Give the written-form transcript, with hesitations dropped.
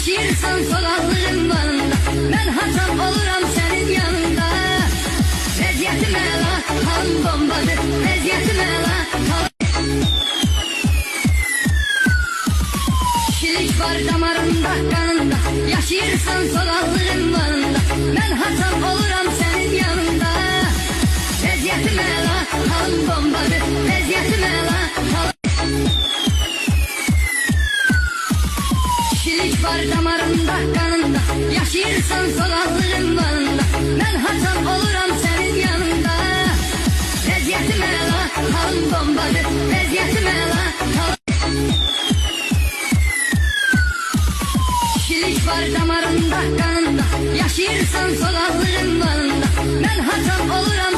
yaşayırsan sokaqlığın yanında. Mən haçan oluram sənin yanında. Vəziyyətim əla, halım bombadır. Vəziyyətim əla, kişilik var damarında, kanında. Yaşayırsan sokaqlığın yanında. Mən haçan oluram sənin yanında. Vəziyyətim əla, halım bombadır. Vəziyyətim əla, kişilik var damarında, kanında. Yaşayırsan sokaqlığın yanında. Mən haçan oluram sənin yanında. Vəziyyətim əla, halım bombadır. Vəziyyətim əla, kişilik var damarında, kanında. Yaşayırsan sokaqlığın yanında. Mən haçan oluram